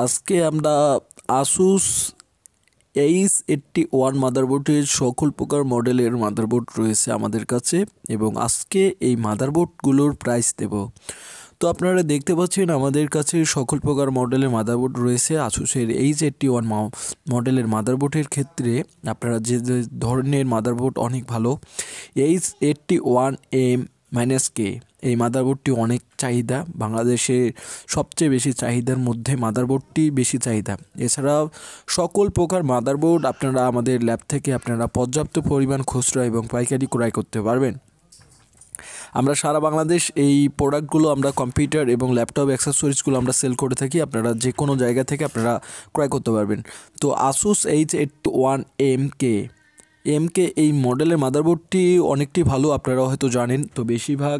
আজকে আমরা Asus h81 মাদারবোর্ডের সকল প্রকার মডেলের মাদারবোর্ড রয়েছে আমাদের কাছে এবং আজকে এই মাদারবোর্ডগুলোর প্রাইস দেব। তো আপনারা দেখতে পাচ্ছেন আমাদের কাছে সকল প্রকার মডেলের মাদারবোর্ড রয়েছে। Asusের h81 মডেলের মাদারবোর্ডের ক্ষেত্রে আপনারা যে ধরনের মাদারবোর্ড অনেক ভালো, h81M-K এই মাদারবোর্ডটি অনেক চাহিদা, বাংলাদেশের সবচেয়ে বেশি চাহিদার মধ্যে মাদারবোর্ডটি বেশি চাহিদা। এছাড়াও সকল প্রকার মাদারবোর্ড আপনারা আমাদের ল্যাব থেকে আপনারা পর্যাপ্ত পরিমাণ খুচরা এবং পাইকারি ক্রয় করতে পারবেন। আমরা সারা বাংলাদেশ এই প্রোডাক্টগুলো আমরা কম্পিউটার এবং ল্যাপটপ অ্যাক্সেসরিজগুলো আমরা সেল করে থাকি, আপনারা যে কোনো জায়গা থেকে আপনারা ক্রয় করতে পারবেন। তো Asus h81M-K এই মডেলের মাদারবোর্ডটি অনেকটি ভালো, আপনারা হয়তো জানেন। তো বেশিরভাগ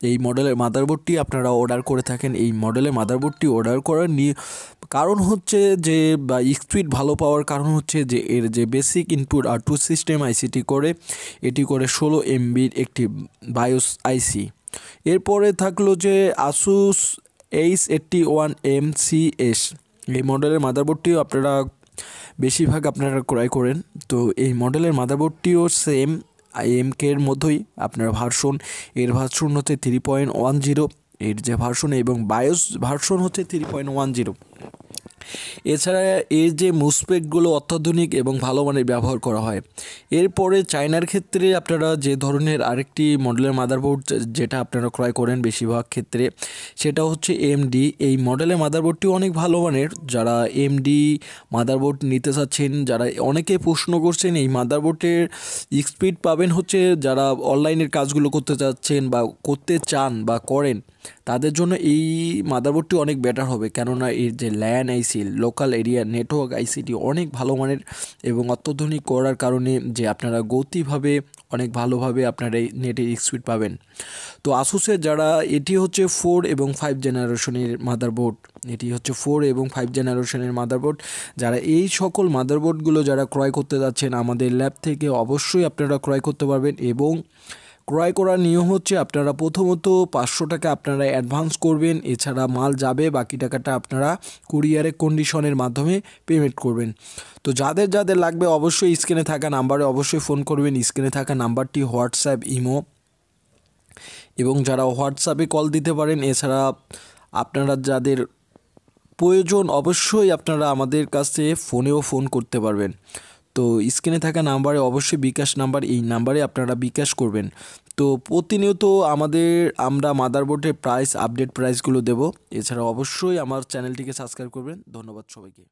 এই মডেলের মাদারবোর্ডটি আপনারা অর্ডার করে থাকেন। এই মডেলের মাদারবোর্ডটি অর্ডার করার কারণ হচ্ছে যে স্পিড ভালো পাওয়ার কারণ হচ্ছে যে এর যে basic input R2 system ICT করে, এটি করে 16 MBর একটি বায়োস আইসি। এরপরে থাকলো যে Asus h81M-CS এই মডেলের মাদারবোর্ডটিও আপনারা বেশিরভাগ আপনারা ক্রয় করেন। তো এই মডেলের মাদারবোর্ডটিও সেম এর মধ্যেই আপনার এর ভার্সন হচ্ছে 3.10, এর যে ভার্সন এবং বায়োস ভার্সন হচ্ছে 3.10। এছাড়া এর যে মুসপেকগুলো অত্যাধুনিক এবং ভালো মানের ব্যবহার করা হয়। এরপরে চায়নার ক্ষেত্রে আপনারা যে ধরনের আরেকটি মডেলের মাদারবোর্ড যেটা আপনারা ক্রয় করেন বেশিরভাগ ক্ষেত্রে, সেটা হচ্ছে AMD। এই মডেলের মাদারবোর্ডটি অনেক ভালো মানের। যারা AMD মাদারবোর্ড নিতে চাচ্ছেন, যারা অনেকে প্রশ্ন করছেন এই মাদারবোর্ডের স্পিড পাবেন হচ্ছে যারা অনলাইনের কাজগুলো করতে চাচ্ছেন বা করতে চান বা করেন, তাদের জন্য এই মাদারবোর্ডটি অনেক বেটার হবে, কেননা এর যে ল্যান আইসি লোকাল এরিয়া নেটওয়ার্ক আইসিটি অনেক ভালো মানের এবং অত্যাধুনিক করার কারণে যে আপনারা গতিভাবে অনেক ভালোভাবে আপনারা এই নেটের স্পিড পাবেন। তো Asusের যারা এটি হচ্ছে 4 এবং 5 জেনারেশনের মাদারবোর্ড, এটি হচ্ছে 4 এবং 5 জেনারেশনের মাদারবোর্ড। যারা এই সকল মাদারবোর্ডগুলো যারা ক্রয় করতে যাচ্ছেন আমাদের ল্যাব থেকে অবশ্যই আপনারা ক্রয় করতে পারবেন। এবং ক্রয় করার নিয়ম হচ্ছে আপনারা প্রথমত 500 টাকা আপনারা অ্যাডভান্স করবেন, এছাড়া মাল যাবে বাকি টাকাটা আপনারা কুরিয়ারে কন্ডিশনের মাধ্যমে পেমেন্ট করবেন। তো যাদের যাদের লাগবে অবশ্যই স্ক্রিনে থাকা নাম্বারে অবশ্যই ফোন করবেন। স্ক্রিনে থাকা নাম্বারটি হোয়াটসঅ্যাপ, ইমো এবং যারা হোয়াটসঅ্যাপে কল দিতে পারেন। এছাড়া আপনারা যাদের প্রয়োজন অবশ্যই আপনারা আমাদের কাছে ফোনেও ফোন করতে পারবেন। তো স্ক্রিনে থাকা নাম্বারে অবশ্যই বিকাশ নাম্বার, এই নাম্বারে আপনারা বিকাশ করবেন। তো প্রতিনিয়ত আমরা মাদারবোর্ডের প্রাইস আপডেট প্রাইসগুলো দেব। এছাড়া অবশ্যই আমার চ্যানেলটিকে সাবস্ক্রাইব করবেন। ধন্যবাদ সবাইকে।